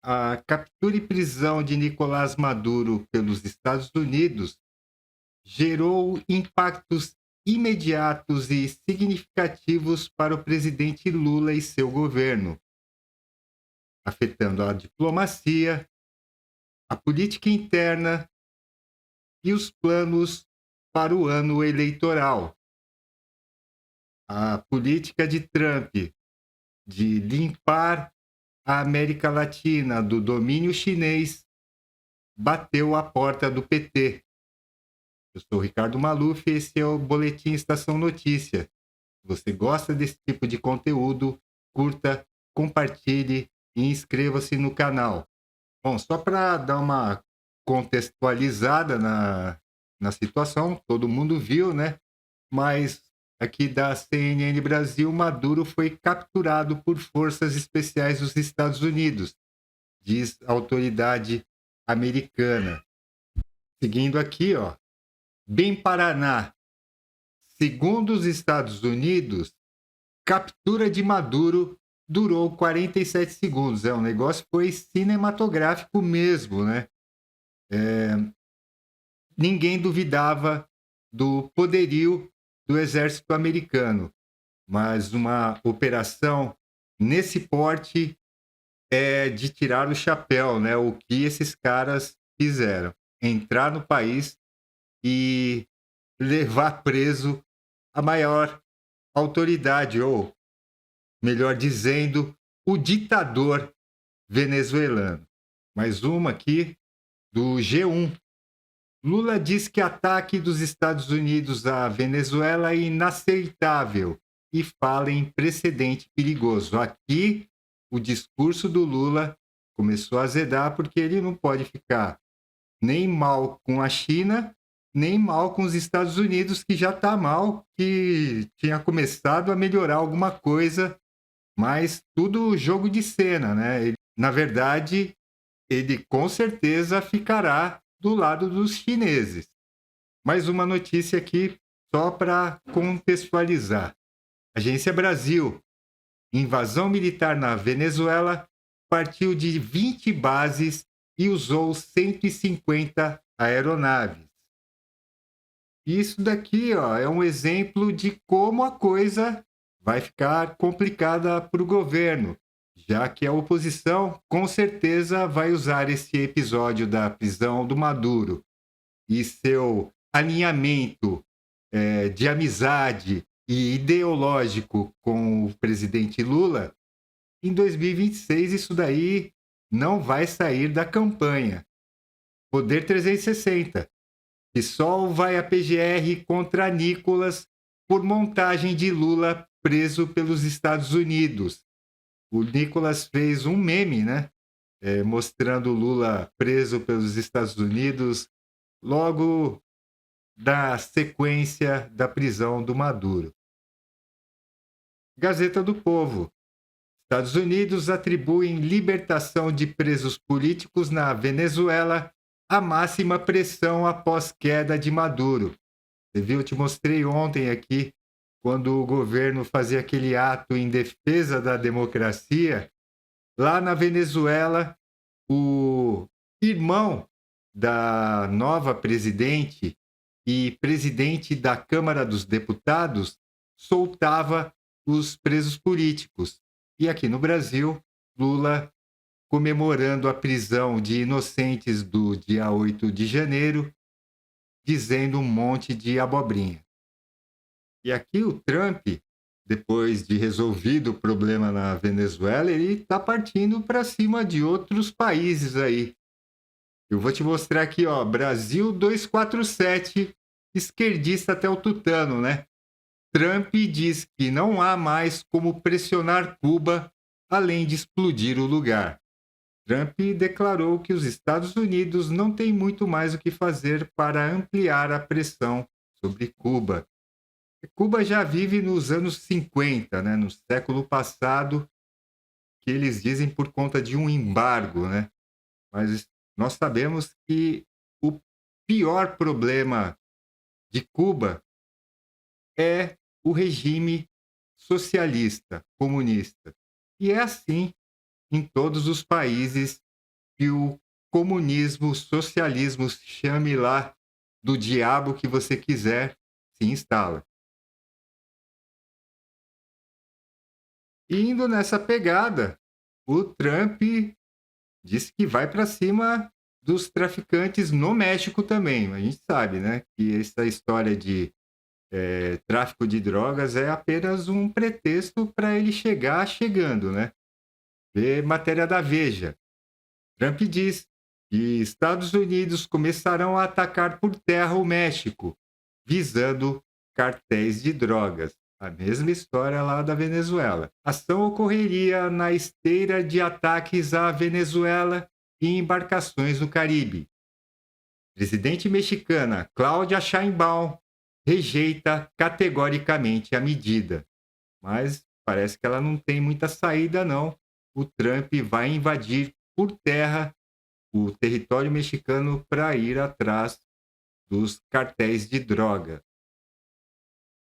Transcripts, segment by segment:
A captura e prisão de Nicolás Maduro pelos Estados Unidos gerou impactos imediatos e significativos para o presidente Lula e seu governo, afetando a diplomacia, a política interna e os planos para o ano eleitoral. A política de Trump de limpar a América Latina do domínio chinês bateu a porta do PT. Eu sou o Ricardo Maluf e esse é o Boletim Estação Notícia. Se você gosta desse tipo de conteúdo, curta, compartilhe e inscreva-se no canal. Bom, só para dar uma contextualizada na situação, todo mundo viu, né? Mas aqui da CNN Brasil, Maduro foi capturado por forças especiais dos Estados Unidos, diz a autoridade americana. Seguindo aqui, ó, Bem Paraná, segundo os Estados Unidos, captura de Maduro durou 47 segundos. O negócio foi cinematográfico mesmo, né? Ninguém duvidava do poderio do exército americano, mas uma operação nesse porte é de tirar o chapéu, né? O que esses caras fizeram? Entrar no país e levar preso a maior autoridade, ou melhor dizendo, o ditador venezuelano. Mais uma aqui do G1. Lula diz que ataque dos Estados Unidos à Venezuela é inaceitável e fala em precedente perigoso. Aqui, o discurso do Lula começou a azedar porque ele não pode ficar nem mal com a China, nem mal com os Estados Unidos, que já está mal, que tinha começado a melhorar alguma coisa, mas tudo jogo de cena, né? Na verdade, ele com certeza ficará do lado dos chineses. Mais uma notícia aqui, só para contextualizar. Agência Brasil. Invasão militar na Venezuela partiu de 20 bases e usou 150 aeronaves. Isso daqui, ó, é um exemplo de como a coisa vai ficar complicada para o governo, já que a oposição com certeza vai usar esse episódio da prisão do Maduro e seu alinhamento de amizade e ideológico com o presidente Lula. Em 2026, isso daí não vai sair da campanha. Poder 360. PSOL vai à PGR contra Nicolas por montagem de Lula preso pelos Estados Unidos. O Nicolas fez um meme, né? Mostrando Lula preso pelos Estados Unidos logo da sequência da prisão do Maduro. Gazeta do Povo. Estados Unidos atribuem libertação de presos políticos na Venezuela a máxima pressão após queda de Maduro. Você viu, eu te mostrei ontem aqui, quando o governo fazia aquele ato em defesa da democracia. Lá na Venezuela, o irmão da nova presidente e presidente da Câmara dos Deputados soltava os presos políticos. E aqui no Brasil, Lula comemorando a prisão de inocentes do dia 8 de janeiro, dizendo um monte de abobrinha. E aqui o Trump, depois de resolvido o problema na Venezuela, ele está partindo para cima de outros países aí. Eu vou te mostrar aqui, ó, Brasil 247, esquerdista até o tutano, né? Trump diz que não há mais como pressionar Cuba além de explodir o lugar. Trump declarou que os Estados Unidos não têm muito mais o que fazer para ampliar a pressão sobre Cuba. Cuba já vive nos anos 50, né, no século passado, que eles dizem por conta de um embargo, né? Mas nós sabemos que o pior problema de Cuba é o regime socialista, comunista. E é assim em todos os países que o comunismo, o socialismo, chame lá do diabo que você quiser, se instala. E indo nessa pegada, o Trump disse que vai para cima dos traficantes no México também. A gente sabe, né, que essa história de tráfico de drogas é apenas um pretexto para ele chegar chegando, né? Vê matéria da Veja. Trump diz que Estados Unidos começarão a atacar por terra o México, visando cartéis de drogas. A mesma história lá da Venezuela. A ação ocorreria na esteira de ataques à Venezuela e embarcações no Caribe. Presidente mexicana Cláudia Sheinbaum rejeita categoricamente a medida, mas parece que ela não tem muita saída não. O Trump vai invadir por terra o território mexicano para ir atrás dos cartéis de droga.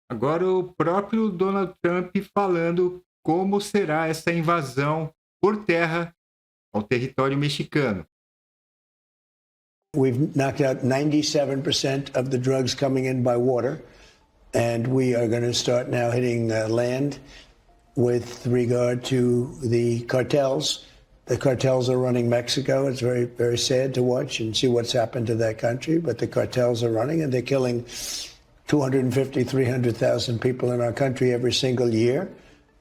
Agora o próprio Donald Trump falando como será essa invasão por terra ao território mexicano. We've knocked out 97% of the drugs coming in by water, and we are going to start now hitting land with regard to the cartels. The cartels are running Mexico. It's very, very sad to watch and see what's happened to that country, but the cartels are running, and they're killing 250, 300,000 people in our country every single year.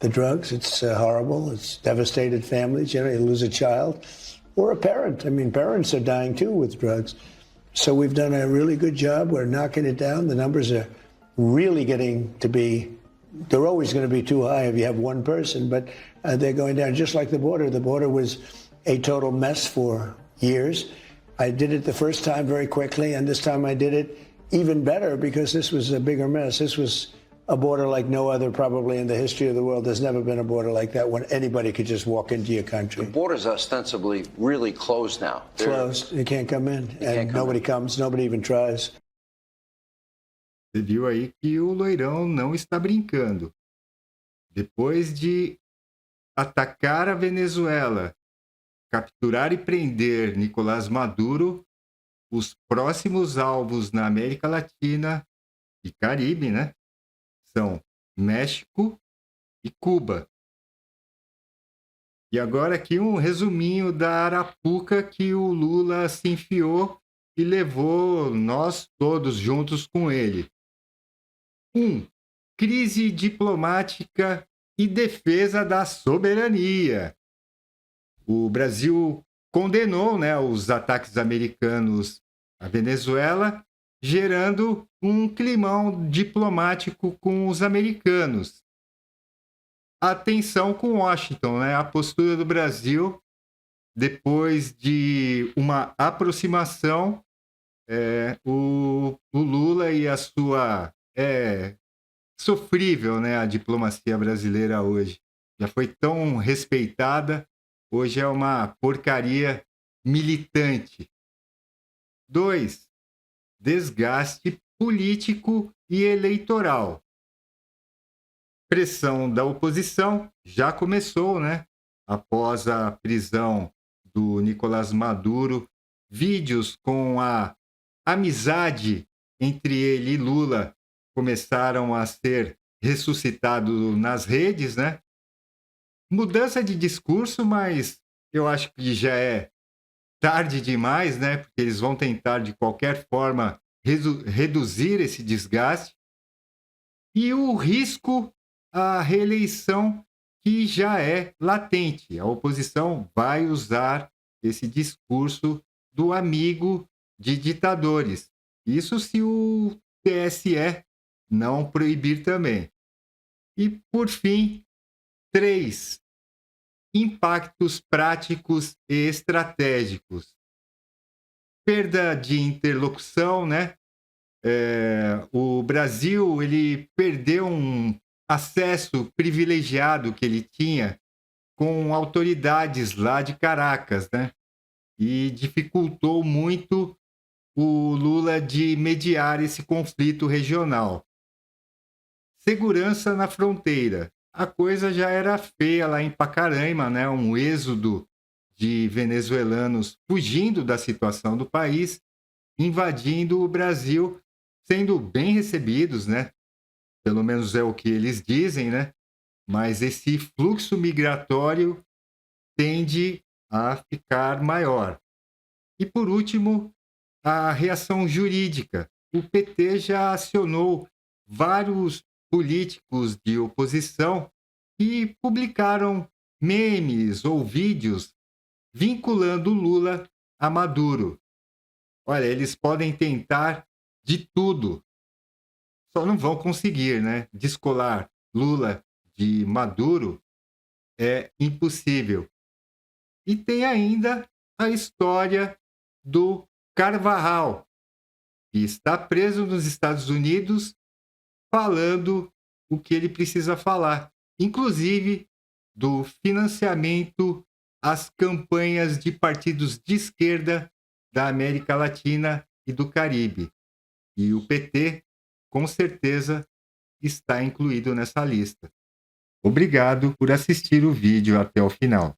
The drugs, it's horrible. It's devastated families. You know, you lose a child or a parent. I mean, parents are dying too with drugs. So we've done a really good job. We're knocking it down. The numbers are really getting to be, they're always going to be too high if you have one person, but they're going down just like the border. The border was a total mess for years. I did it the first time very quickly, and this time I did it even better because this was a bigger mess. This was a border like no other probably in the history of the world. There's never been a border like that when anybody could just walk into your country. The border's ostensibly really closed now. Closed. You can't come in. And nobody comes. Nobody even tries. Você viu aí que o loirão não está brincando. Depois de atacar a Venezuela, capturar e prender Nicolás Maduro, os próximos alvos na América Latina e Caribe, né? São México e Cuba. E agora aqui um resuminho da arapuca que o Lula se enfiou e levou nós todos juntos com ele. 1. Crise diplomática e defesa da soberania. O Brasil condenou, né, os ataques americanos à Venezuela, gerando um climão diplomático com os americanos. A tensão com Washington, né, a postura do Brasil depois de uma aproximação, o Lula e a sua sofrível, né, a diplomacia brasileira hoje. Já foi tão respeitada, hoje é uma porcaria militante. 2. Desgaste político e eleitoral. Pressão da oposição já começou, né? Após a prisão do Nicolás Maduro, vídeos com a amizade entre ele e Lula começaram a ser ressuscitados nas redes, né? Mudança de discurso, mas eu acho que já é tarde demais, né? Porque eles vão tentar, de qualquer forma, reduzir esse desgaste. E o risco à reeleição, que já é latente. A oposição vai usar esse discurso do amigo de ditadores. Isso se o TSE não proibir também. E, por fim, 3. Impactos práticos e estratégicos. Perda de interlocução, né? O Brasil ele perdeu um acesso privilegiado que ele tinha com autoridades lá de Caracas, né? E dificultou muito o Lula de mediar esse conflito regional. Segurança na fronteira. A coisa já era feia lá em Pacaraima, né? Um êxodo de venezuelanos fugindo da situação do país, invadindo o Brasil, sendo bem recebidos, né? Pelo menos é o que eles dizem, né? Mas esse fluxo migratório tende a ficar maior. E, por último, a reação jurídica. O PT já acionou vários políticos de oposição que publicaram memes ou vídeos vinculando Lula a Maduro. Olha, eles podem tentar de tudo, só não vão conseguir, né? Descolar Lula de Maduro é impossível. E tem ainda a história do Carvajal, que está preso nos Estados Unidos falando o que ele precisa falar, inclusive do financiamento às campanhas de partidos de esquerda da América Latina e do Caribe. E o PT, com certeza, está incluído nessa lista. Obrigado por assistir o vídeo até o final.